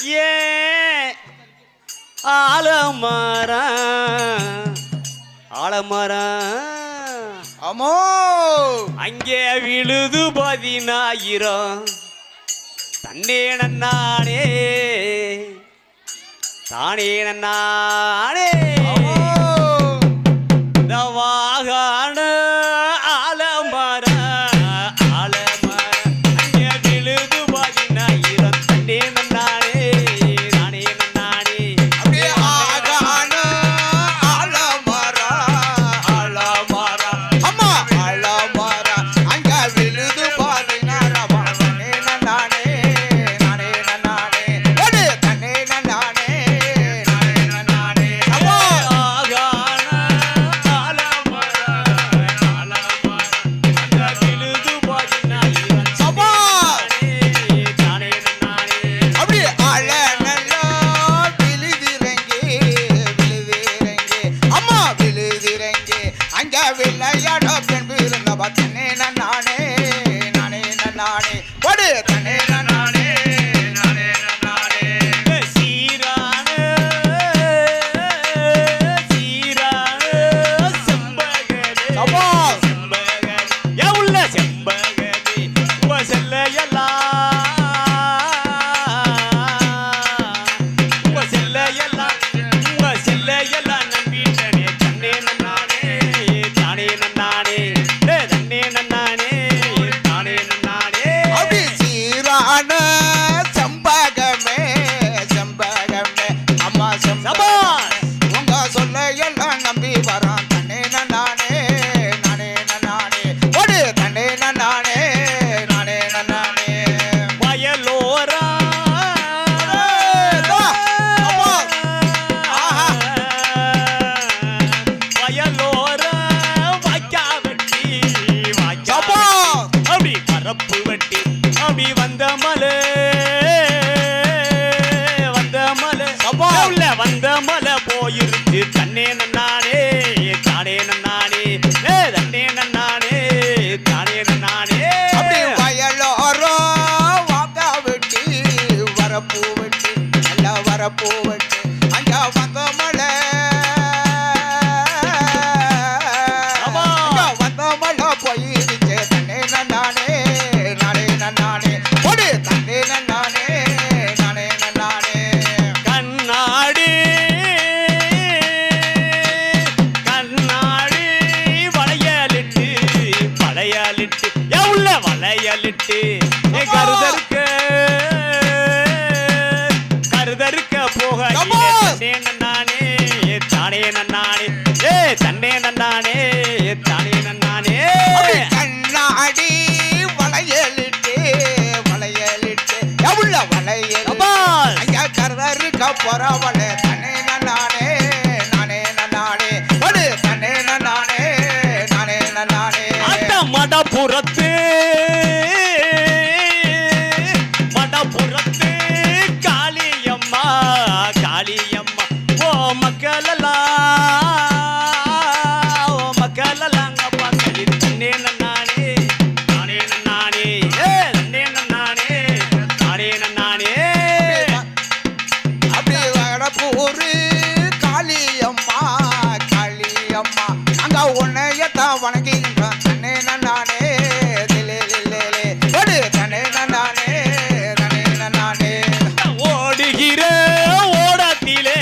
ஏ ஆலமரம் ஆலமரம் அமோ அங்கே விழுது 10000 தன்னே நன்னானே தானே நன்னானே வாகான ஆலமரம் ஆலமரம் அங்கே விழுது 10000 தன்னே நன்னானே தானே நன்னானே அப்படியே ஆகான ஆலமரம் ஆலமரம் அம்மா ஆலமரம் அங்க விழுது 10000 தன்னே நன்னானே நானே நன்னானே ஓடு தன்னே நன்னானே நானே நன்னானே அம்மா ஆகான ஆலமரம் ஆலமரம் அங்கே விழுது 10000 அம்மா தானே நன்னானே அப்படியே ஆள நல்லா விழுதிறங்கி விழுதிறங்கி அம்மா விழுதிறங்கி அங்க விளையாட பெண் இருந்தவ தன்னே நானே நானே நானே ஓடு தன்னே நானே நானே நானே சீரான செம்பகமே அப்பா. செம்பகமே ஏன் உள்ள செம்பகமே உங்க செல்லையெல்லாம் நம்பிட்டனே தன்னே நன்னானே தானே நன்னானே தன்னே நன்னானே தானே நன்னானே அப்படி சீரான செம்பகமே செம்பகமே அம்மா செம்பகமே உங்க சொல்ல எல்லாம் நம்பி வரான் தன்னே நானே நானே நானே ஓடு தன்னே நானே நானே நானே வயலோரா அப்பா. ஆஹா. வயலோரா வாய்க்கா வெட்டி வாய்க்கா அப்பா. அப்படி பரப்பு வெட்டி அப்படி வந்த மலை அப்பா. உள்ள வந்த மலை போயிருச்சு தன்னே நன்னானே தானே நன்னானே தன்னே நன்னானே தானே நன்னானே அப்படி வயலோரோ வாங்க வெட்டி வரப்பூ வெட்டி நல்ல வரப்பூ வெட்டி அங்க வந்த மழை அப்பா. அங்க வந்த மழை போயிருச்சே தன்னே நானே நானே நானே ஓடு தன்னே நானே நானே நானே கண்ணாடி கண்ணாடி வளையலிட்டு வளையலிட்டு எவ்வள வளையலிட்டு கருதருக்க போக அப்பா. தன்னே நன்னானே தானே நன்னானே தன்னே நன்னானே தானே நன்னானே அப்படி கண்ணாடி வளையலிட்டு வளையலிட்டு எவ்வளோ வளையல் அப்பா. ஐயா கருதருக்க போறவளே தன்னே நானே நானே நானே ஓடு தன்னே நானே நானே நானே அந்த மடப்புறத்து காளியம்மா காளியம்மா ஓ மக்களெல்லாம் அப்பா சொல்லி தன்னே நன்னானே தானே நன்னானே தன்னே நன்னானே தானே நன்னானே அப்படி வடப்பூரு காளியம்மா காளியம்மா அங்க உன்னையத்தான் வணங்கின்றோம் தன்னே நானே திலே லே ஓடு தன்னே நானே நானே நானே ஓடுகிற ஓடத்திலே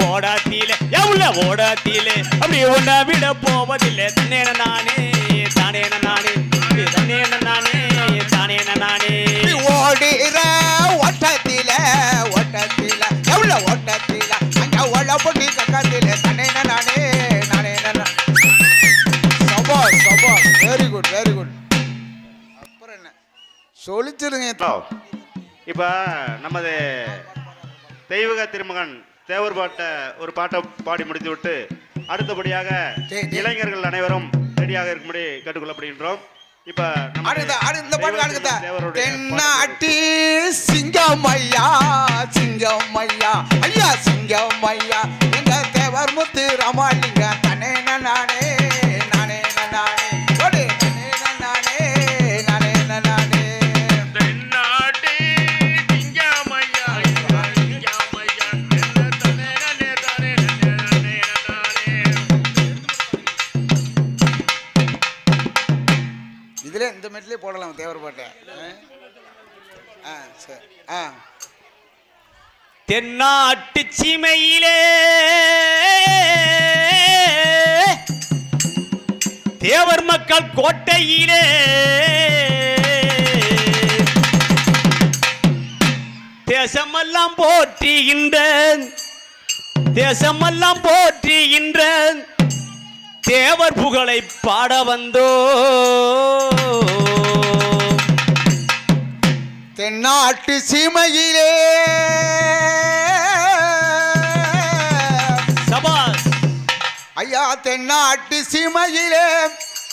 ஓடத்திலே எவ்வளோ ஓடத்திலே அப்படி உன்னை விட போவதில்லை தன்னே நானே தானே நானே தன்னே நானே தானே நானே ஓடுற ஓட்டத்தில ஓட்டத்தில எவ்வளோ ஓட்டத்தில அங்க ஒள்ள பொட்டி கக்கத்தில தன்னே நானே நானே சபாஷ் சபாஷ் வெரி குட் வெரி குட் அப்புறம் என்ன சொல்லிச்சிருங்க இப்போ நமது தெய்வக திருமகன் தேவர் ஒரு பாட்டை பாடி முடித்து விட்டு அடுத்தபடியாக இளைஞர்கள் அனைவரும் ரெடியாக இருக்கும்படி கேட்டுக்கொள்ளப்படுகின்றோம். இப்ப இந்த பாட்டு அடுத்த தென்னாட்டி சிங்கமையா சிங்கமையா ஐயா சிங்கமையா எங்க தேவர் முத்து ராமாலிங்க தனே நானே நானே நானே ஓடு தனே நானே நானே நானே தென்னாட்டி சிங்கமையா தென்னாட்டு சீமையிலே தேவர் மக்கள் கோட்டையிலே தேசமெல்லாம் போற்றுகின்ற தேவர் புகழை பாட வந்தோ தென்னாட்டு சீமையிலே சபாஸ் ஐயா தென்னாட்டு சீமையிலே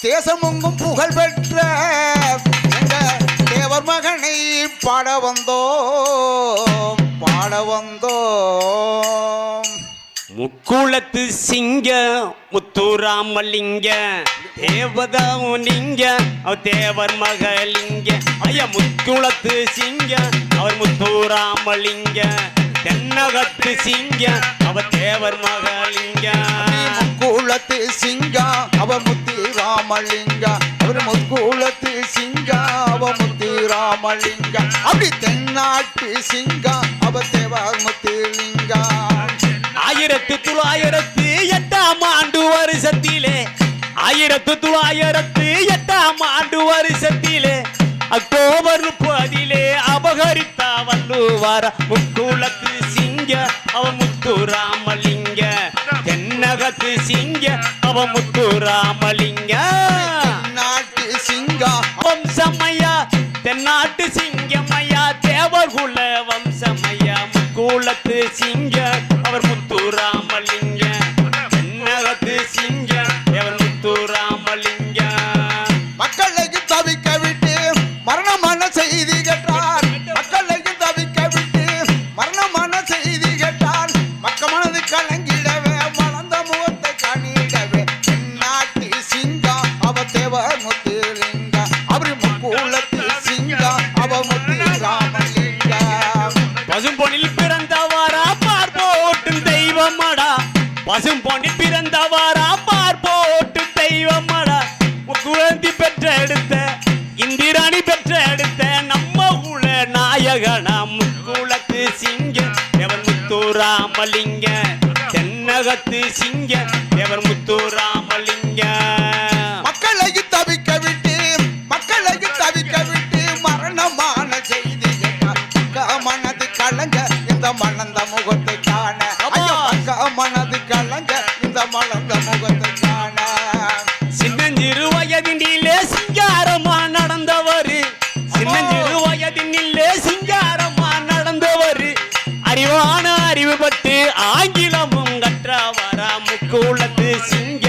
தேசமெங்கும் புகழ் பெற்ற எங்க தேவர் மகனை பாட வந்தோம் முக்குளத்து சிங்க முத்துராமலிங்க தேவதாவும் நீங்க அவர் தேவர் மகளிங்க ஐயா முக்குளத்து சிங்க அவர் முத்துராமலிங்க தென்னகத்து சிங்க அவர் தேவர் மகளிங்க முக்குளத்து சிங்கா அவ முத்து ராமலிங்க அவர் முக்குளத்து சிங்கா அவ முத்து ராமலிங்க அப்படி தென்னாட்டு சிங்கா அவ தேவர் முத்துலிங்கா 1908 ஆண்டு வருஷத்திலே 1908 ஆண்டு வருஷத்திலே அக்டோபர் 30 அபகரித்த வள்ளுவார முக்குளத்து சிங்க அவ முத்துராமலிங்க தென்னகத்து சிங்க அவ முத்துராமலிங்க நாட்டு சிங்கா வம்சமையா தென்னாட்டு சிங்கமையா தேவர் குல வம்சமையா முக்குளத்து சிங்க அவர் முத்துராமலிங்க தென்னகத்து சிங்க அவர் முத்துராமலிங்க மக்களை தவிக்க விட்டு மரணமான செய்தி கேட்டார் மக்களை தவிக்க விட்டு மரணமான செய்தி கேட்டார் மக்க மனது கலங்கிடவே மலர்ந்த முகத்தை காணிடவே நாட்டு சிங்கா அவ தேவர் முத்துலிங்க அவர் முக்குளத்து சிங்கா அவ முத்து ராமலிங்க பசும்பொனில் பிறந்தவாரா பார்ப்போட்டும் தெய்வமடா பசும்பொனில் பிறந்தவாரா பார்ப்போட்டும் தெய்வமடா குழந்தை பெற்றெடுத்த இந்திராணி பெற்றெடுத்த நம்ம குல நாயகனா முக்குளத்து சிங்க தேவர் முத்துராமலிங்க தென்னகத்து சிங்க தேவர் முத்துராமலிங்க மக்களை தவிக்க விட்டு மரணமான செய்தி கேட்டார் மனது கலங்க இந்த மலர்ந்த முகத்தை காண மனது கலங்க இந்த மலர்ந்த முகத்தை காண சின்னஞ்சிறு வயதினிலே சிங்காரமா நடந்தவர் சின்னஞ்சிறு வயதினிலே சிங்காரமா நடந்தவர் அறிவான அறிவு பட்டு ஆங்கிலமும் கற்றவரா முக்குளத்து சிங்க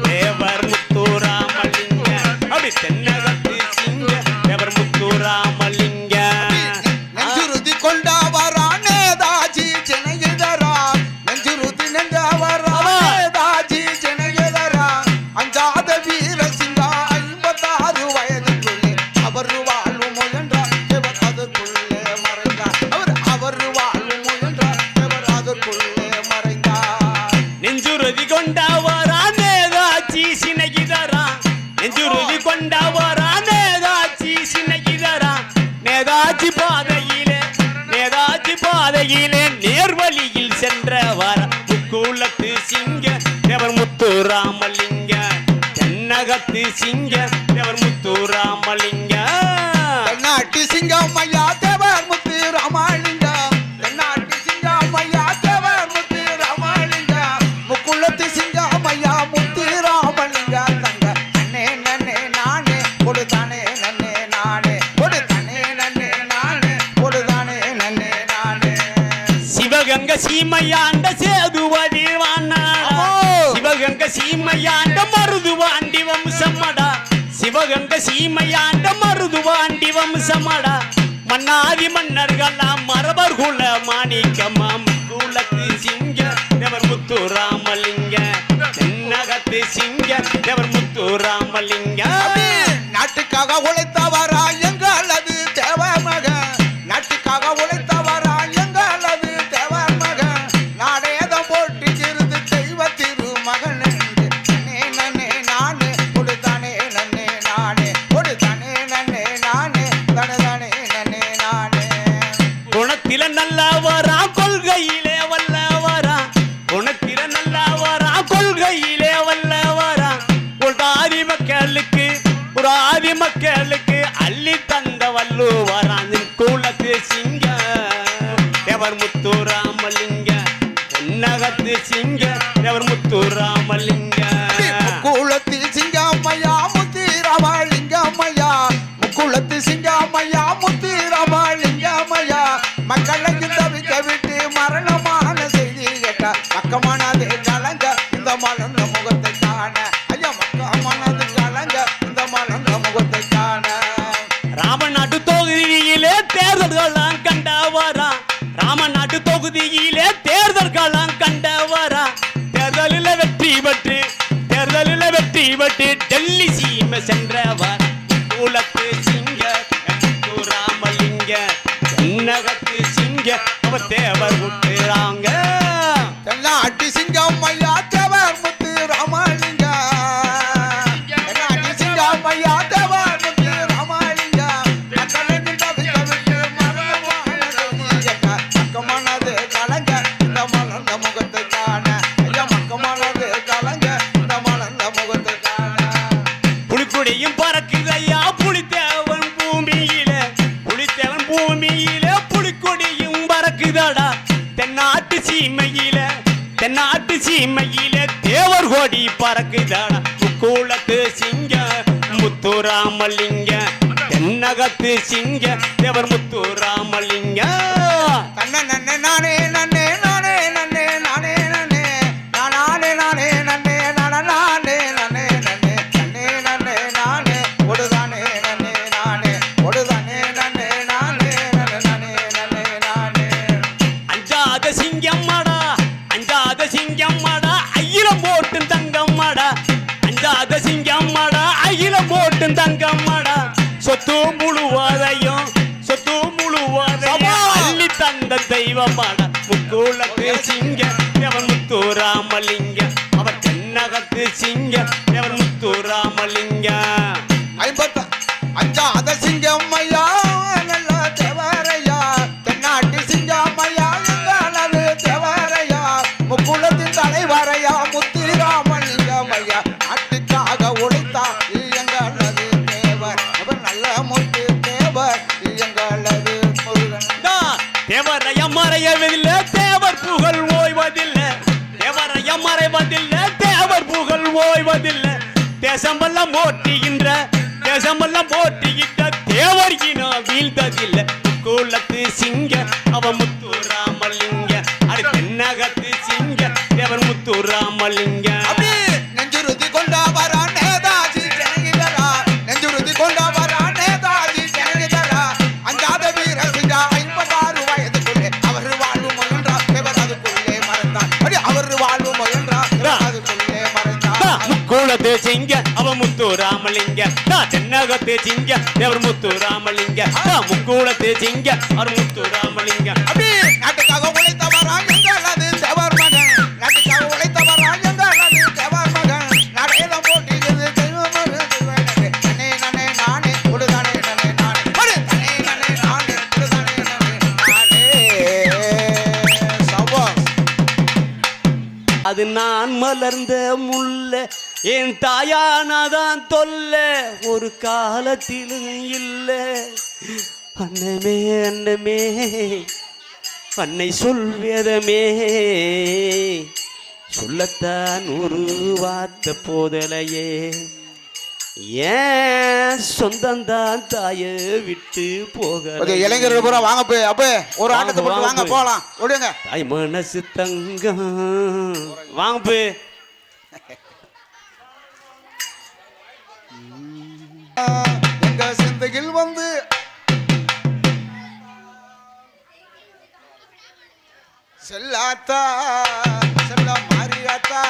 தேவர் முத்துராமலிங்க அப்படி தென்னகத்து சிங்க தேவர் முத்துராமலிங்க நெஞ்சுறுதி கொண்டவரா நேதாஜி ஜனகிதரா நெஞ்சுறுதி நின்றவரா நேதாஜி ஜனகிதரா அஞ்சாத வீர சிங்கா 56 வயதுக்குள்ளே அவர் வாழ்வு முயன்றார் தேவர் அதற்குள்ளே மறைந்தார் அவர் வாழ்வு முயன்றார் தேவர் அதற்குள்ளே மறைந்தார் நெஞ்சுறுதி கொண்டவரா நேதாஜி சினகிதரா நெஞ்சுறுதி கொண்டவரா நேதாஜி சினகிதரா நேதாஜி பாதையிலே நேர்வழியில் சென்றவர் முக்குளத்து சிங்க தேவர் முத்துராமலிங்க தென்னகத்து சிங்க தேவர் முத்துராமலிங்க தென்னாட்டு சிங்கம் ஐயா தேவர் முத்து ராமலிங்க தென்னாட்டு சிங்கம் ஐயா தேவர் முத்து ராமலிங்க முக்குளத்து சிங்கம் ஐயா முத்து ராமலிங்க தங்க நன்னே நன்னே நானே கொடுத்தானே நன்னே நானே கொடுத்தானே நன்னே நானே கொடுத்தானே நன்னே நானே சிவகங்க சீமையாண்ட சேதுவதி வானாடா சிவகங்க சீமையாண்ட மருதுவாண்டி வம்சமடா சிவகங்க சீமையாண்ட மருதுவாண்டி வம்சமடா மன்னாதி மன்னர்களாம் மரபர் குல மாணிக்கமா முக்குளத்து சிங்க தேவர் முத்துராமலிங்க தென்னகத்து சிங்க தேவர் முத்துராமலிங்க நாட்டுக்காக உழைத்தவரா எங்களது தேவர் மகன் நாட்டுக்காக உழைத்தவரா எங்களது தேவர் மகன் நாடேதம் போட்டு சிறிது தெய்வ திருமகன் என்று நன்னே நன்னே நானே கொடுத்தானே நன்னே நானே கொடுத்தானே நன்னே நானே தனதானே நன்னே நானே குணத்தில நல்லவரா கொள்கையிலே வல்லவரா குணத்தில நல்லவரா கொள்கையிலே வல்லவரா ஒரு ஆதி மக்களுக்கு அள்ளி தந்த வள்ளுவரான் கூலத்து சிங்க தேவர் முத்துராமலிங்க தென்னகத்து சிங்க தேவர் முத்துராமலிங்க முக்குளத்தில் சிங்கம்மையா முத்துராமலிங்கம்மையா முக்குளத்தில் சிங்கம்மையா முத்துராமலிங்கம்மையா மக்களை தவிக்க விட்டு மரணமான செய்தி கேட்ட பக்கமானது கலங்க இந்த மலர்ந்த முகத்தை காண ஐயா மக்கமானது கலங்க இந்த மலர்ந்த முகத்தை காண ராமநாடு தொகுதியிலே தேர்தல்களாம் கண்டவரா ராமநாடு தொகுதியிலே தேர்தல்களாம் கண்டவரா தேர்தலில் வெற்றி பெற்று டெல்லி சீமை சென்றவர் குலத்து சிங்க ராமலிங்க தென்னகத்து சிங்க அவர் தேவர் விட்டுறாங்க தென்னாட்டி சிங்கம் ஐயா தேவர் முத்து ராமலிங்க தென்னாட்டி சிங்கம் ஐயா தேவர் முத்து ராமலிங்க மக்களை தவிக்க விட்டு மக்கமானது கலங்க இந்த மலர்ந்த முகத்தை காண ஐயா மக்கமானது கலங்க இந்த மலர்ந்த முகத்தை காண புலிக்குடியும் பறக்குதையா புலித்தேவன் பூமியில புலிக்குடியும் பறக்குதடா தென்னாட்டு சீமையில தேவர் கோடி பறக்குதடா முக்கூலத்து சிங்க முத்துராமலிங்க தென்னகத்து சிங்க தேவர் முத்துராமலிங்க தன்ன நன்னே நானே நன்னே நானே நன்னே நானே நன்னே நானே நானே நன்னே நானே நன்னே நன்னே நன்னே நன்னே நானே ஒடுதானே நன்னே நானே ஒடுதானே நன்னே நானே நன்னே நன்னே நானே அஞ்சாத சிங்கம்மாடா அயிலம் போட்டும் தங்கம்மாடா அஞ்சாத சிங்கம்மாடா அயிலம் போட்டும் தங்கம்மாடா சொத்து முழுவதையும் அள்ளி தந்த தெய்வமாடா முக்கூலத்து சிங்க தேவன் முத்துராமலிங்க அவர் தென்னகத்து சிங்க தேவன் முத்துராமலிங்க அஞ்சாத சிங்கம் ஐயா நல்ல தேவரையா தென்னாட்டு சிங்கம் ஐயா எங்களது தேவரையா முக்குளத்தின் தலைவரையா முத்துராமலிங்கம் ஐயா நாட்டுக்காக உழைத்தா எங்களது தேவர் அவர் நல்ல முத்து தேவர் எங்களது முருகன் தேவரைய மறையவில்லை தேவர் புகழ் ஓய்வதில்லை தேவரைய மறைவதில்லை தேவர் புகழ் ஓய்வதில்லை தேசமெல்லாம் போட்டியிட்ட தேவர் இனம் வீழ்ந்ததில்லை குலத்து சிங்க அவ முத்துராமலிங்க அது தென்னகத்து சிங்க தேவர் முத்துராமலிங்க நெஞ்சுறுதி கொண்டவரா நேதாஜி ஜனகிதரா நெஞ்சுறுதி கொண்டவரா நேதாஜி ஜனகிதரா அஞ்சாத வீர சிங்கா 56 வயதுக்குள்ளே அவர் வாழ்வு முயன்றார் தேவர் அதுக்குள்ளே மறைந்தார் அவர் வாழ்வு முயன்றார் அதுக்குள்ளே மறைந்தார் குலத்து சிங்க அவ முத்துராமலிங்க தென்னகத்து சிங்க தேவர் முத்துராமலிங்க முக்குளத்து சிங்க அவர் முத்துராமலிங்க நாட்டுக்காக உழைத்தவரா எங்களது தேவர் மகன் நாட்டுக்காக உழைத்தவரா எங்களது தேவர் மகன் நடையில போட்டியது தனே நனே நானே கொடுதானே நனே நானே தனே நனே நானே கொடுதானே நனே நானே சபாஸ் அது நான் மலர்ந்த முல்ல என் தாயானாதான் தொல்ல ஒரு காலத்திலும் இல்லை அன்னமே அன்னை சொல்வேதமே சொல்லத்தான் ஒரு வார்த்தை போதலையே ஏன் சொந்தந்தான் தாய விட்டு போக இளைஞர்கள் பூரா வாங்க போய் அப்ப ஒரு ஆட்டத்தை போட்டு வாங்க போலாம் ஓடுங்க தாய் மனசு தங்கம் வாங்க போய் எங்க சிந்தையில் வந்து செல்லாத்தா செல்ல மாரியாத்தா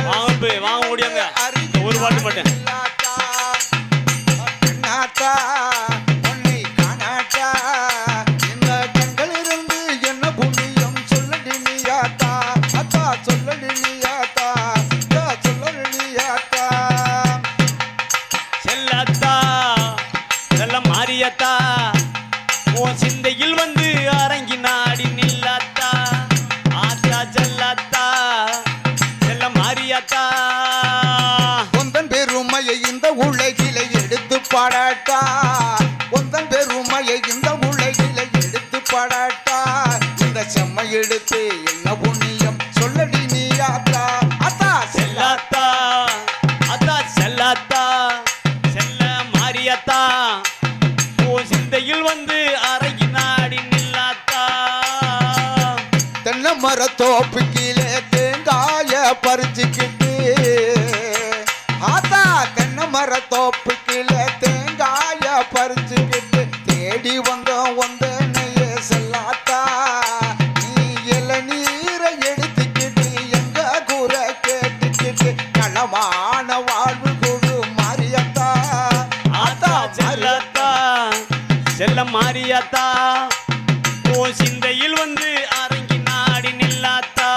வாங்க முடியாங்க ஒரு பாட்டு மட்டும் உன்னை காணாட்டா இந்த கண்களிலிருந்து என்ன புண்ணியம் சொல்லடி நீயாத்தா அத்தா சொல்லடி நீயாத்தா சொல்லடி நீயாத்தா செல்லாத்தா செல்ல மாறியாத்தா உன் சிந்தையில் வந்து படட்டா இந்த செம்மை எடுத்து என்ன புண்ணியம் சொல்லடி நீ ஆத்தா அத்தா செல்லாத்தா அத்தா செல்லாத்தா செல்ல மாரியத்தா ஓ சிந்தையில் வந்து அரைகி நாடி நில்லாத்தா தென்னை மரத்தோப்பு கீழே தேங்காய பறிச்சுக்கிட்டு ஆத்தா தென்னை மரத்தோப்பு கீழே தேங்காய பறிச்சுக்கிட்டு தேடி வந்தனையே செல்லாத்தா நீ இளநீரை எடுத்துக்கிட்டு எங்க கூரை கேட்டுக்கிட்டு களமான வாழ்வு குழு மாரியத்தா ஆத்தா செல்லாத்தா செல்ல மாரியத்தா ஓ சிந்தையில் வந்து அரங்கி நாடி நில்லாத்தா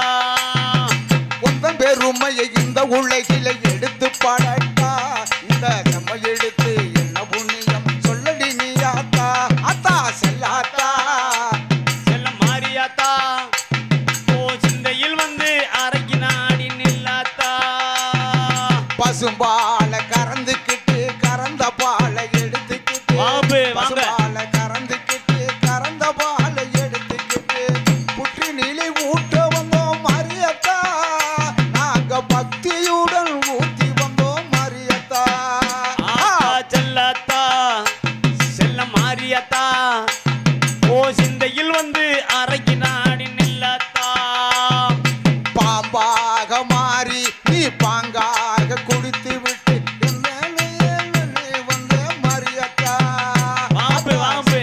உந்தன் பெருமையை இந்த உலகில எடுத்து பாடட்டா இந்த செம்மை எடுத்து என்ன புண்ணியம் சொல்லடி நீ ஆத்தா அத்தா செல்லாத்தா செல்ல மாரியாத்தா ஓ சிந்தையில் வந்து அரங்கி நாடி நில்லாத்தா பசும்பால கறந்துக்கிட்டு கறந்த பாலை எடுத்துக்கிட்டு வாபு, வாங்க. பசும்பால கறந்துக்கிட்டு கறந்த பாலை எடுத்துக்கிட்டு புற்றி நிலை ஊட்ட வந்தோம் மாரியத்தா நாங்க பக்தியுடன் ஊத்தி வந்தோம் மாரியத்தா ஆத்தா செல்லாத்தா செல்ல மாரியாத்தா ஓ சிந்தையில் வந்து அரங்கி நாடி நில்லாத்தா பாம்பாக மாறி நீ பாங்காக குடித்து விட்டு வந்த மாரியத்தா வாம்பு வாம்பு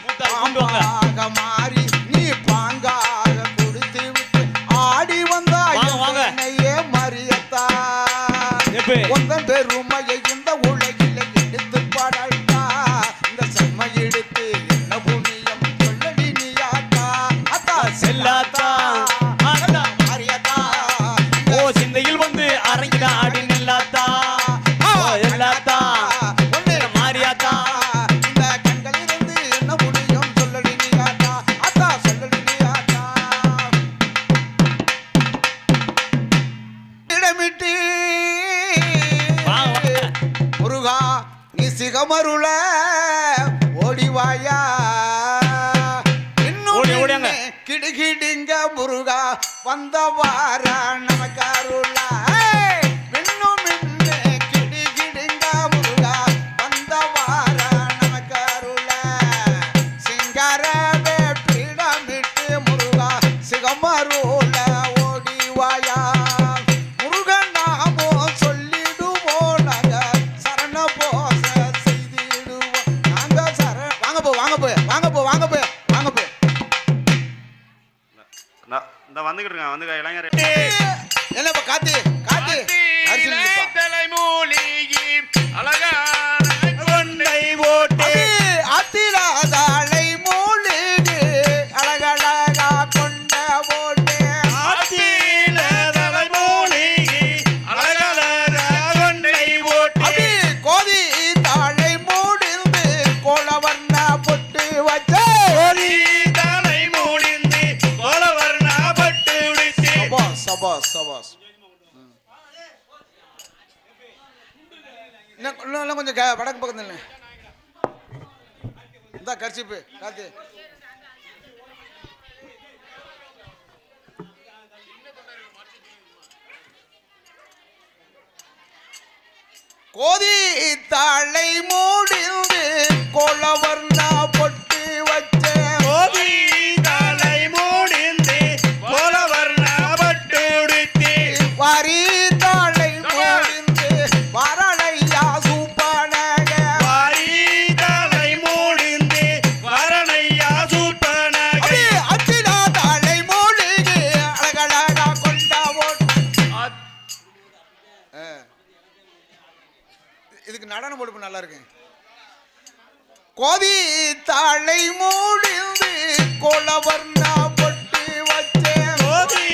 மூத்தா கொண்டு வாங்க பாம்பாக மாறி நீ பாங்காக குடித்து விட்டு ஆடி வந்தாய் வாங்க, வாங்க. என்னையே மாரியத்தா எப்ப உந்தன் பெருமையை இந்த உலகில எடுத்து பாடட்டா இந்த செம்மை எடுத்து என்ன புண்ணியம் சொல்லடி நீ ஆத்தா அத்தா செல்லாத்தா ஆத்தா மாரியத்தா ஓ சிந்தையில் வந்து அரங்கி நாடி நில்லாத்தா ஓ எல்லாத்தா செல்ல மாரியாத்தா இந்த கண்களிலிருந்து என்ன புண்ணியம் சொல்லடி நீ ஆத்தா அத்தா சொல்லடி நீ ஆத்தா இடமிட்டு வாங்க, வாங்க. முருகா நீ சிகமருள ஓடிவாயா ஓடி, ஓடியாங்க. கிடுகிடுங்க முருகா வந்த வார நமக்கு அருளா மின்னும் மின்னே கிடுகிடுங்க முருகா வந்த வார நமக்கு அருளா சிங்காரவே பீடமிட்டு முருகா சிகமருள ஓடிவாயா முருகன் நாமோ சொல்லிடுவோம் நாங்க சரண போச செய்திடுவோம் நாங்க வாங்க போ வாங்க போ வாங்க போ வாங்க போ வாங்க போ இந்த வந்துகிட்டு இருக்கான் வந்து இளைஞர் என்னப்பா காத்து காத்து அரிசி நிப்பா. தலைமூலிகி அழகான கொண்டை ஓட்டு அடி அத்திராதாளை மூலிகை அழகழகா கொண்ட போட்டு ஆத்தில தலைமூலிகி அழகான கொண்டை ஓட்டு அடி கோதி தாளை மூடிந்து கோலவர்ண பொட்டு வச்சே தலை மூடிந்து கோலவர்ணா பட்டு உடுத்தி சபாஸ் சபாஸ் சபாஸ் இன்னும் கொஞ்சம் வடக்கு பக்கத்துல நில்லு. இந்தா கர்ச்சிப்பு காத்து கோதி தாளை மூடிந்து கோலவர்ணா பொட்டு வச்சே கோதி தலை மூடிந்து கோலவர்ணா பட்டு உடுத்தி வாரி தாளை மூடிந்து வரளையா சூப்பனக வாரி தலை மூடிந்து வரணையா சூப்பனாக அடி அச்சிடா தாளை மூலிகை அழகழகா கொண்டா ஓட்டு இதுக்கு நடனம் போடுப்பு நல்லா இருக்கு கோதி தாளை மூடிந்து கோலவர்ணா பொட்டு வச்சே கோதி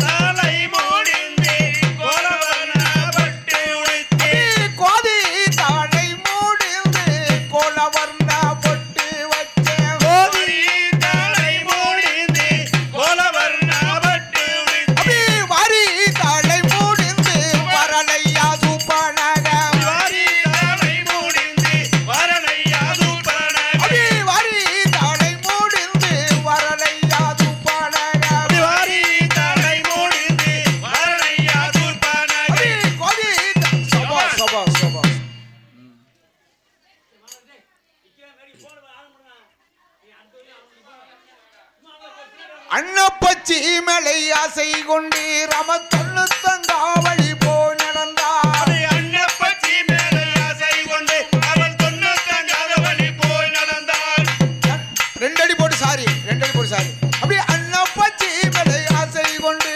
தலை மூடிந்து கோலவர்ணா பட்டு உடுத்தி கோதி தாளை மூடிந்து கோலவர்ணா பொட்டு வச்சே கோதி தலை மூடிந்து கோலவர்ணா பட்டு உடுத்தி அடி வாரி தாளை மூடிந்து வரலையா சூப்பனக வாரி தலை மூடிந்து வரணையா சூப்பனாக அடி வாரி தாளை மூடிந்து அன்னப்பச்சி மலை ஆசை கொண்டு ரம தொன்னு தங்காவளி போய் நடந்தார். அன்னப்பச்சி மேலே ஆசை கொண்டு அவள் தொன்னு தங்காவளி போய் நடந்தாள். ரெண்டடி போட்டு சாரி அப்படி அன்னப்பச்சி மலை ஆசை கொண்டு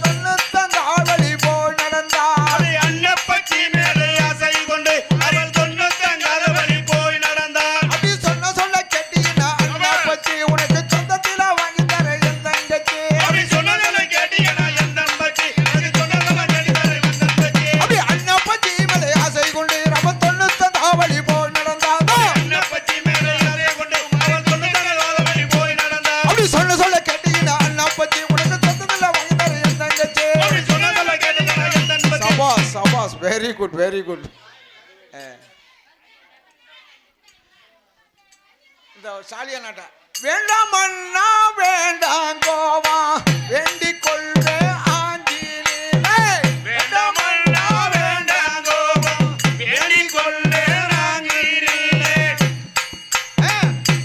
தொன்னு தங்காவளி போய் நடந்தார். அன்னப்பச்சி மேலே ஆசை கொண்டு அவள் தொன்னு தங்காவளி போய் நடந்தாள். அப்படி சொன்ன சொல்ல கேட்டீங்கன்னா அன்னப்பச்சி உனக்கு சொந்தத்தில வாங்கி தர என் தங்கச்சி. அப்படி சொன்னதை கேட்டீங்கன்னா என் தம்பச்சி அது சொன்னதெல்லாம் கேட்டுதாரே என் தம்பச்சி. அப்படி அன்னப்பச்சி மலை ஆசை கொண்டு ரம தொன்னு தங்காவளி போய் நடந்தார். அன்னப்பச்சி மேலே ஆசை கொண்டு அவள் தொன்னு தங்காவளி போய் நடந்தாள். அப்படி சொன்ன சொல்ல கேட்டீங்கன்னா அன்னப்பச்சி உனக்கு சொந்தத்தில வாங்கி தர என் தங்கச்சி. அப்படி சொன்னதெல்லாம் கேட்டுதாரே என் தம்பச்சி. சபாஸ் வெரி குட் இந்த சாலியா நாட்டா வேண்டாம் அண்ணா வேண்டாம் கோவா வேண்டிக் கொள்வே ஆஞ்சநேயனே. வேண்டாம் அண்ணா வேண்டாம் கோபம் வேண்டிக் கொள்வேன் ஆஞ்சநேயனே.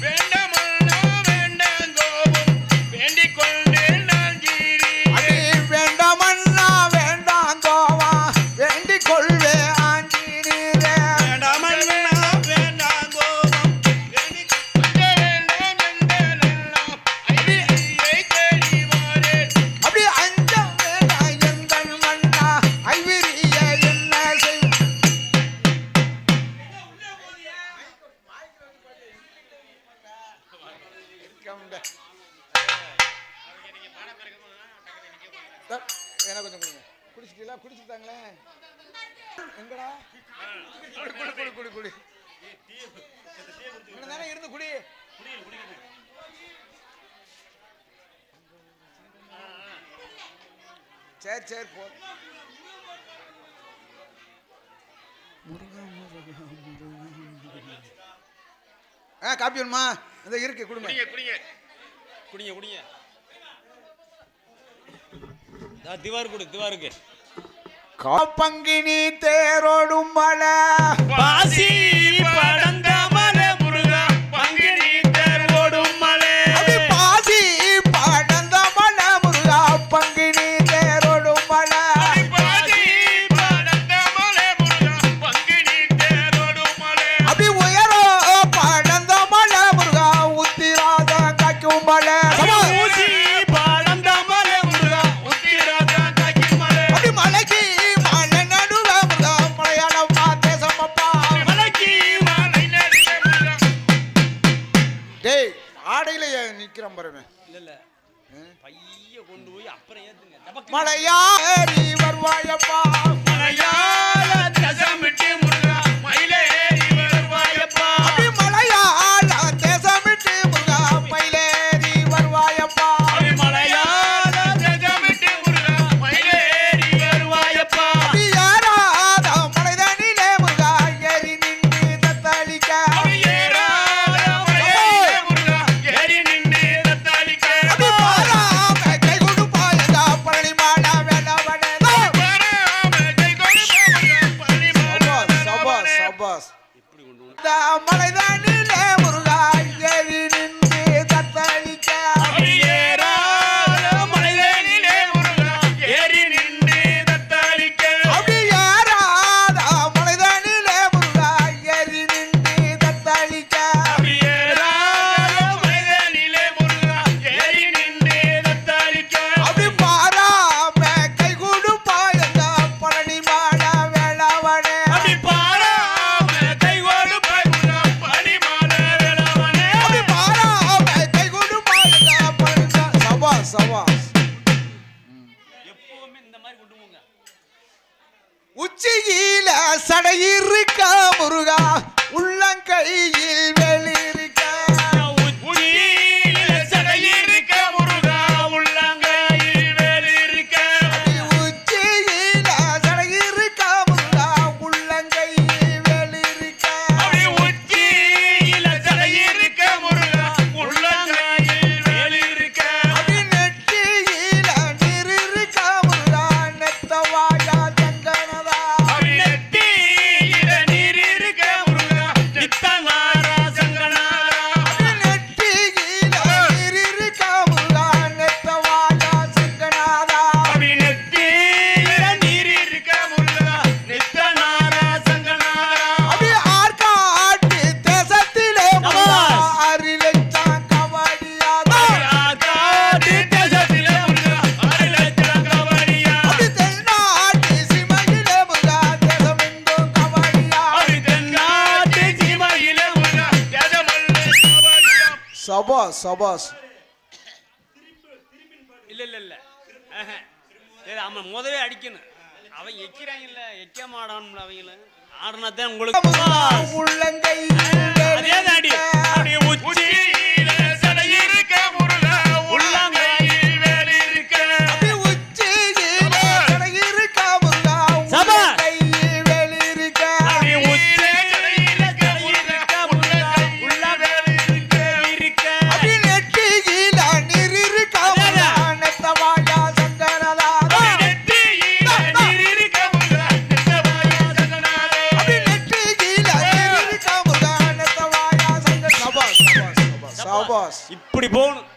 வேண்டாம் அண்ணா வேண்டாம் கோபம் வேண்டிக் கொள்வேன் ஆஞ்சநேயனே. அடி வேண்டாம் அண்ணா வேண்டாம் கோவா வேண்டிக் கொள்வே ஆஞ்சநேயனே. வேண்டாம் அண்ணா வேண்டாம் கோபம் வேண்டிக் கொள்வேன் என்றெல்லாம் ஐயை தேடி வாரேன். அப்படி அஞ்ச வேண்டாம் எந்தன் மன்னா ஐவிரிய என்ன செய். எனக்கு கொஞ்சம் கொடுங்க. குடிச்சிட்டீங்களா? குடிச்சுட்டாங்களே எங்கடா? குடி தானே இருந்து குடி. சரி போ. காப்பி வேணுமா? இந்த இருக்கு கொடுங்க. குடிங்க திவாருக்கு காப்பங்கினி தேரோடும் மலை பாசி படந்த மலை முருகா பங்கினி தேரோடும் மலை. அப்படி பாசி படந்த மலை முருகா பங்கினி தேரோடும் மலை. பாசி படந்த மலை முருகா பங்கினி தேரோடும் மலை. அப்படி உயரோ படந்த மலை முருகா உத்திராத காக்கும் மலை. ஊசி படந்த மலை முருகா உத்திராத காக்கும் மலை. அப்படி மலைக்கு மலை நடுவ முருகா மலையாளம் தேசமப்பா. மலைக்கு மலை நடுவே முருகா. டேய் ஆடையில நிக்கிறோம் பாருங்க. இல்ல பைய கொண்டு போய் அப்புறம் ஏத்துங்க. மலையாரி வருவாயப்பா. மலையாள தசமிட்டு முருகா மயிலேறி வருவாயப்பா. அப்படி மலையாள தேசமிட்டு முருகா மயிலேறி வருவாயப்பா. மலையாள தசமிட்டு முருகா மயிலேறி வருவாயப்பா. அப்படி ஏறாத மலைதனிலே முருகா ஏறி நின்று தத்தளிக்க. ஏறாத மலையிலே முருகா ஏறி நின்று தத்தளிக்க. அப்படி பாராம கை கொடுப்பாயதா பழனி மாடா வேலவனே. பாராம கை கொடுப்பாயதா பழனி மாடா வேலவனே. சபாஸ் மலைதனிலே முருகா ஏறி நின்று தத்தளிக்க. ஏறாத மலையிலே முருகா ஏறி நின்று தத்தளிக்க. அப்படி ஏறாத மலைதனிலே முருகா ஏறி நின்று தத்தளிக்க. ஏறாத மலையிலே முருகா ஏறி நின்று தத்தளிக்க. அப்படி பாராம கை கொடுப்பாயதா பழனி மாடா வேலவனே. பாராம கை கொடுப்பாய் முருகா பழனி மாடா வேலவனே. அப்படி பாராம கை கொடுப்பாயதா பழனி. சபாஸ் எப்பவுமே இந்த மாதிரி கொண்டு போங்க. உச்சியில சடையிருக்க முருகா உள்ளங்கையில் வெளியிருக்க. உச்சியில சடையிருக்க முருகா உள்ளங்கையில் வேல் இருக்க. உச்சியில சடையிருக்க முருகா உள்ளங்கையில் வெளியிருக்க. உச்சியில சடையிருக்க முருகா உள்ளங்கையில் வேல் இருக்க. அப்படி நெற்றியில நீர் இருக்க முருகா நெத்தவாயா தங்கனதா. நெத்தியில நீர் இருக்க முருகா நித்தவாரா சபாஸ் சபாஸ். இல்ல சரி, அவன் முதவே அடிக்கணும். அவன் எக்கிறாங்கல்ல, எக்காம ஆடணும்ல. அவங்கள ஆடினாதான் உங்களுக்கு உள்ளங்கை அதே தாடி அப்படியே உச்சியில சடை இருக்க முருகா, உள்ளங்கையில் வேல் இருக்க. உச்சியில சடை இருக்க முருகா, சபா. உள்ளங்கையில் வேல் இருக்க. அப்படியே உச்சியில சடை இருக்க முருகா, உள்ளங்கையில் வேல் இருக்க. அப்படி நெற்றியில நீர் இருக்க முருகா, நெத்தவாயா சங்கரதா. நெற்றியில நீர் இருக்க முருகா, நெத்தவாயா சங்கரதா. அப்படி நெற்றியில நீர் இருக்க முருகா, நெத்தவாயா சங்கரதா. சபாஸ் சபாஸ் சபாஸ் சபாஸ். இப்படி போகணும்.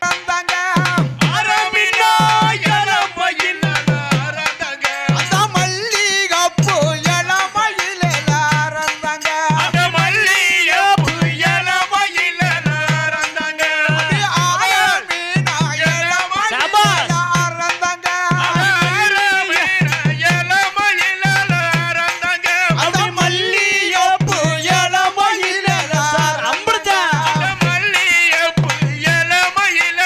வந்தாங்க அரமினா எலமையில் அரந்தங்க. அந்த மல்லிகைப்பூ இளமையில அறந்தாங்க. அந்த மல்லிகைப்பூ இளமையில் அரந்தங்க. ஆரமீனா இளமையில சபாஸ். அறந்தாங்க. அரமினா இளமையில் அரந்தங்க. அந்த மல்லிகைப்பூ இளமையில அம்புடுதா. அந்த மல்லிகைப்பூ இளமையில்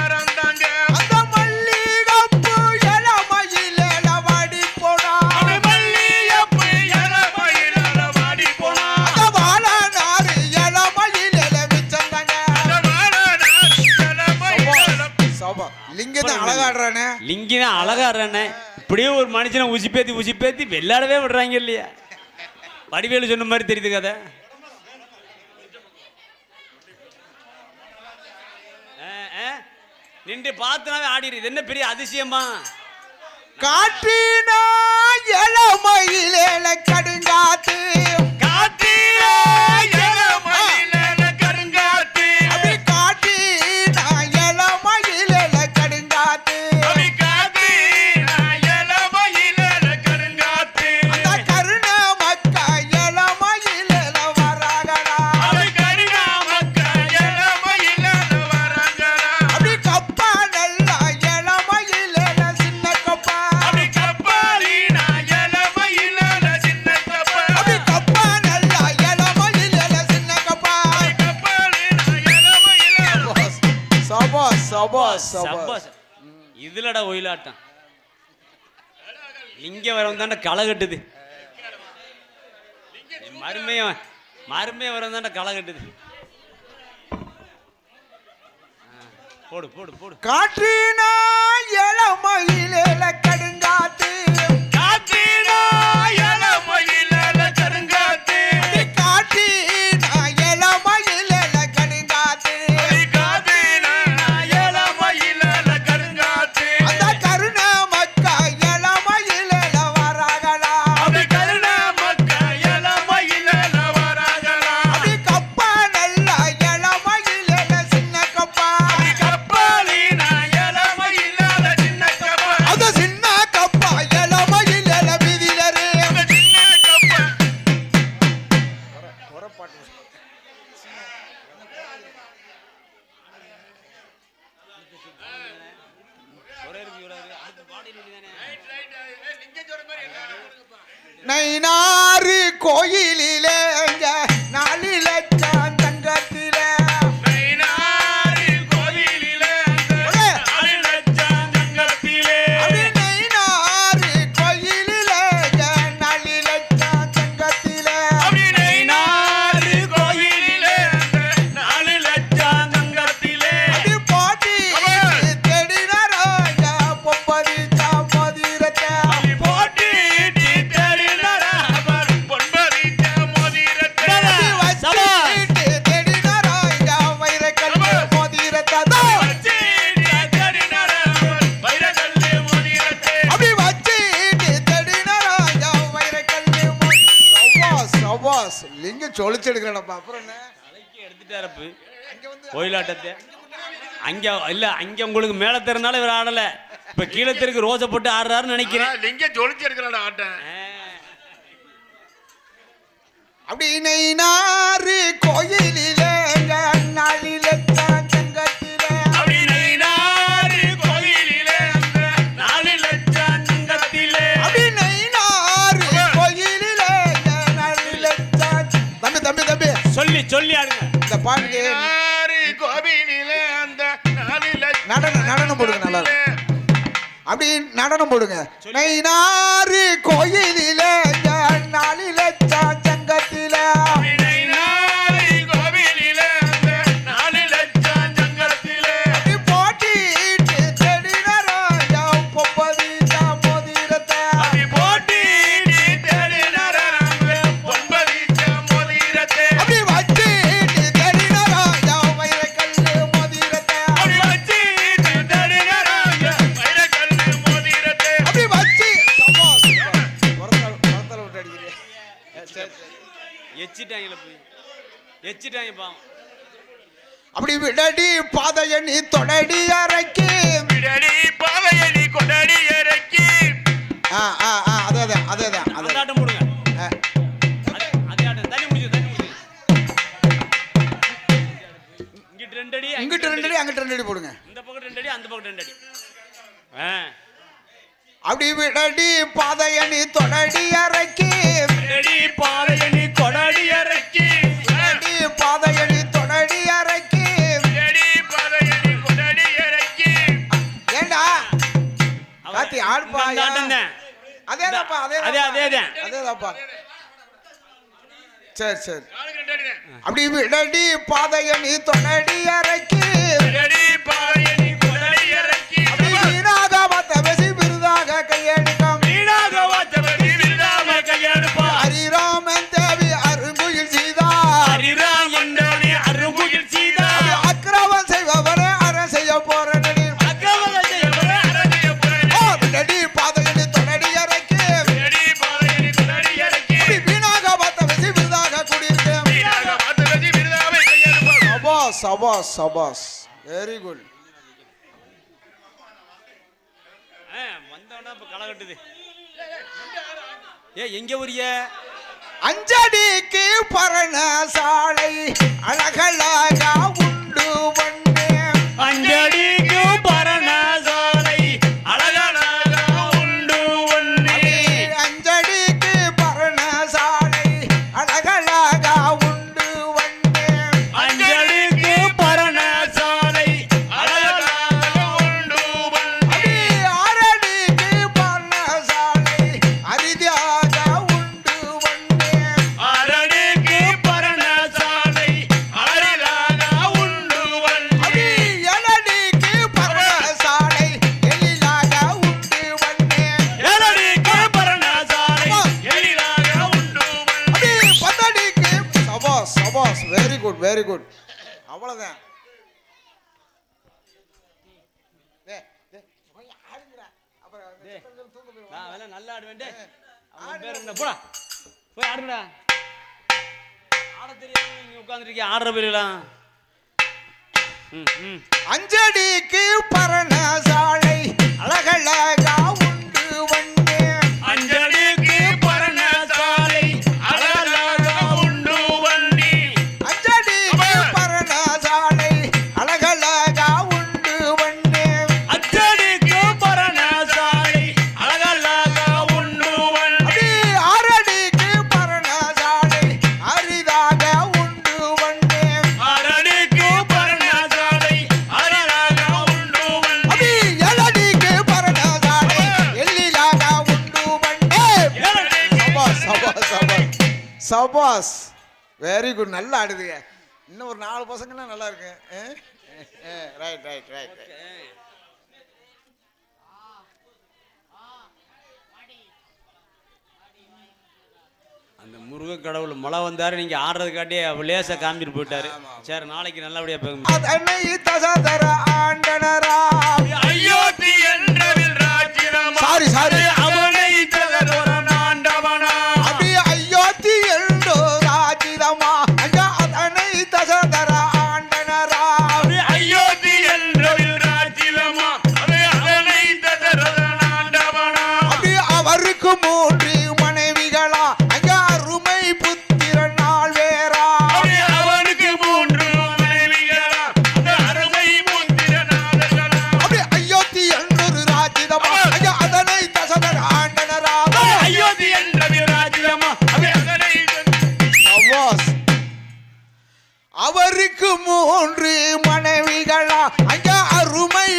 அரந்தங்க. அந்த மல்லிகைப்பூ இளமையில வாடி போனா. அந்த மல்லிகைப்பூ இளமையில் வாடி போனா. அந்த வாழநாறு இளமையில மிச்சந்தாங்க. அந்த வாழநாறு இளமையில் சபா லிங்கதான் அழகாடுறானே. லிங்கினா அழகாடுறானே. இப்படியே ஒரு மனுஷனை உசிப்பேத்தி வெள்ளாடவே விடுறாங்க இல்லையா? வடிவேலு சொன்ன மாதிரி தெரியுது கதை. நின்று பார்த்துனாவே ஆடிடுது. என்ன பெரிய அதிசயமா? காற்றினா இளமையில கடுங்காத்து. காத்தில இளமையில கருங்காத்து. அப்படி காற்றினா இளமையில கடுங்காத்து. அவி காத்தில இளமையில கருங்காத்து. அந்த கருண மக்கா இளமையில வராகடா. அவி கருணா மக்கா இளமையில வராங்கடா. அப்படி கப்பா நல்லா இளமையில சின்ன கப்பா. அவி கப்பாலினா இளமையில சின்ன கப்பா. அப்படி கப்பா நல்லா இளமையில சின்ன கப்பா. கப்பாலினா இளமையில. சபாஸ் சபாஸ் சபாஸ். சப்பாஸ். இதுலடா ஒயிலாட்டம். லிங்க வரவன் தானே களை கட்டுது. மருமைய வரவன் தானே களை கட்டுது. போடு போடு போடு. காற்றினா இளமையில கடுங்காத்து. காத்தில இளமையில கருங்காத்து. காற்றினா இளமையில கடுங்காத்து. அவி காத்தில இளமையில கருங்காத்து. அந்த கருண மக்கா இளமையில வராகடா. அவி கருணா மக்கா இளமையில வராங்கடா. அப்படி கப்பா நல்லா இளமையில சின்ன கப்பா. அவி கப்பாலினா இளமையில சின்ன கப்பா. அது சின்ன கப்பா இளமையில விதிலரு. அந்த சின்ன கப்பா. நைனாறு கோயிலிலே நாலு லட்சம் தங்கத்திலே. நைனாரி கோவிலிலே நாலு லட்சம் தங்கத்திலே. அப்படி நைனாறு கோயிலிலே நாலு லட்சம் தங்கத்திலே. அவி நைனாரி கோவிலிலே நாலு லட்சம் தங்கத்திலே. அப்படி போட்டி தேடினாராங்க பொப்பதிச்சா மோதிரத்தை. அவி போட்டியிட்டு தேடினாரா அவர் பொன்பதித்த மோதிரத்தை. வச்சிட்டு தேடினாராங்க வைரக்கல்லு மோதிரத்தை. வச்சிட்டு தேடினாரா அவர் வைரக்கல்லு மோதிரத்தை. அப்படி வச்சிட்டு தேடினாராங்க வைரக்கல்லு சவாஸ் சவாஸ். லிங்கம் சொலிச்செடுக்கிறேன்ப்பா. அப்புறம் என்ன தலைக்கு எடுத்துட்டாரப்பு ஒயிலாட்டத்தை. அங்க இல்ல, அங்க உங்களுக்கு மேல திறனால இவர் ஆடல. இப்ப கீழே தெருக்கு ரோசை போட்டு ஆடுறாருன்னு நினைக்கிறேன். லிங்கம் ஜொலிச்சு இருக்கிறாடா ஆட்டம். அப்படி நைனாறு கோயிலிலே நாலு லட்சம் தங்கத்திலே. அவி நைனாரி கோவிலிலே நாலு லட்சம் தங்கத்திலே. அப்படி நைனாறு கோயிலிலே நாலு லட்சம். தம்பி தம்பி தம்பி சொல்லி சொல்லி ஆடுங்க. நடனம் போடுங்க நல்லா இருக்கும். அப்படி நடனம் போடுங்க. நைனாறு கோயிலில நாளில சங்கத்தில அப்படி விடடி பாதையணி தொடடி அரைக்கி விடடி பாதையணி கொடடி இறக்கி அதேதான் ஆட்டம் போடுங்க. அதே ஆட்டம் தண்ணி முடிச்சு இங்கிட்டு 2 அடி இங்கிட்டு 2 அடி அங்கிட்டு 2 அடி போடுங்க. இந்த பக்கம் 2 அடி அந்த பக்கம் 2 அடி. அப்படி விடடி பாதையணி தொடடி அரைக்கி விடடி பாதையணி கொடடி இறக்கி விடடி பாதையணி தொடடி அரைக்கி விடடி பாதையணி கொடடி இறக்கி. ஏண்டா காத்தி ஆடுப்பா. அதேதாப்பா அதேதாப்பா. சரி நாளைக்கு 2 அடி. அப்படி விடடி பாதையணி தொடடி அரைக்கி விடடி பாதையணி கொடடி இறக்கி. வீணாக மத்த வெசி விருதாக கையெடுக்கம் வீணாக வாச்சபடி விருதாம கையெடுப்பா. ஹரிராமன் தேவி அருங்குயில் சீதா ஹரிராம் என்றவனே அருங்குயில் சீதா. அக்கிரமம் செய்பவரே அற செய்ய போற நடி அக்கவலை செய்யவரே அரசிய புரணி. விடடி பாதையணி தொடடி அரைக்கி விடடி பாதையணி கொடடி இறக்கி. வீணாக மத்த வெசி விருதாக கூடியிருக்கேன். வீணாக வாச்சபடி விருதாம கையெடுப்பா. சபாஸ் வெரி குட். வந்தவனா இப்ப களை கட்டுது. எங்க ஊரிய அஞ்சடிக்கு பரண சாலை அழகழகா உண்டு வண்ணே அஞ்சடிக்கு பரணசாலை அழகழகா உண்டு ஒண்ணே. அஞ்சடிக்கு பரண சாலை அழகழகா உண்டு வண்ணே அஞ்சடிக்கு பரணசாலை அழகழகா உண்டு ஒண்ணே. ஆரடிக்கு பரண சாலை அரிதாக உண்டு வண்ணே அரடிக்கு பரணசாலை அழகழகா உண்டு ஒண்ணே. எலடிக்கு பரண சாலை எழிலாக உண்டு வண்ணே ஏழடிக்கு பரணசாலை எழிலாக உண்டு ஒண்ணே. பத்தடிக்கு சபாஸ் வெரி குட் அவ்வளவுதான். நான் வேணா நல்லா ஆடுவேன். அவன் பேர் என்ன? போடா போய் ஆடுடா. ஆட தெரியாம நீங்க உட்கார்ந்துருக்கீங்க. ஆடுற பேருலாம் அஞ்சடிக்கு பரண சாலை அழகழகா உண்டு வண்ணே அஞ்சடிக்கு பரணசாலை அழகழகா உண்டு ஒண்ணே. அஞ்சடிக்கு பரண சாலை அழகழகா உண்டு வண்ணே அச்சடிக்கு பரணசாலை அழகழகா உண்டு ஒண்ணே. ஆரடிக்கு பரண சாலை அரிதாக உண்டு வண்ணே அரடிக்கு பரணசாலை அழகழகா உண்டு ஒண்ணே. எலடிக்கு பரண சாலை எழிலாக உண்டு வண்ணே சபாஸ் வெரி குட். நல்லா ஆடுதுங்க. இன்னும் ஒரு 4 பசங்கன்னா நல்லா இருக்கு. ரைட் அந்த முருக கடவுள் மழை வந்தாரு. நீங்க ஆடுறது காட்டி லேசா காமிட்டு போயிட்டாரு. சரி நாளைக்கு நல்லபடியா போங்க. அதனை தசதர ஆண்டனரா அயோத்தி என்றவில் ராஜ்யமா. சாரி அவனை தகதோரன் ஆண்டவனா. அபி அயோத்தி எல்லோ ராஜிதமா அங்க அதனை தசதர ஆண்டனரா அயோத்தி என்றவில் ராஜ்யமா. அவனை தகதோரன் ஆண்டவனா. அபி அவருக்கு 3 மனைவிகளா அங்க அருமை புத்திரன் நாள் வேறா அவனுக்கு 3 மனைவிகளா. அந்த அருமை முந்திரனாதர்களா. அபி அயோத்தி என்றொரு ராஜிதமா அங்க அதனை தசதர ஆண்டனரா அயோத்தி என்றவில் ராஜ்யமா. அதனை சபாஸ். அவருக்கு 3 மனைவிகளா அங்க அருமை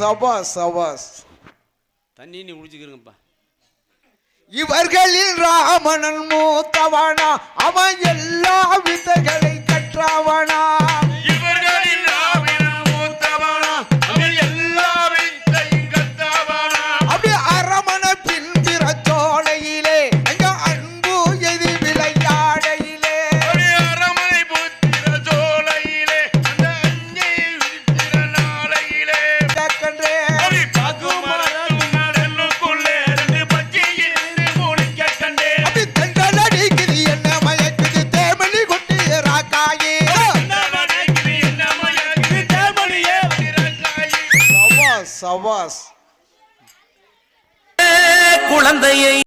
சபாஸ் சபாஸ். தண்ணி நீ குடிச்சுக்கிறங்கப்பா. இவர்களில் ராமணன் மூத்தவனா, அவன் எல்லா வித்தைகளை கற்றவனா.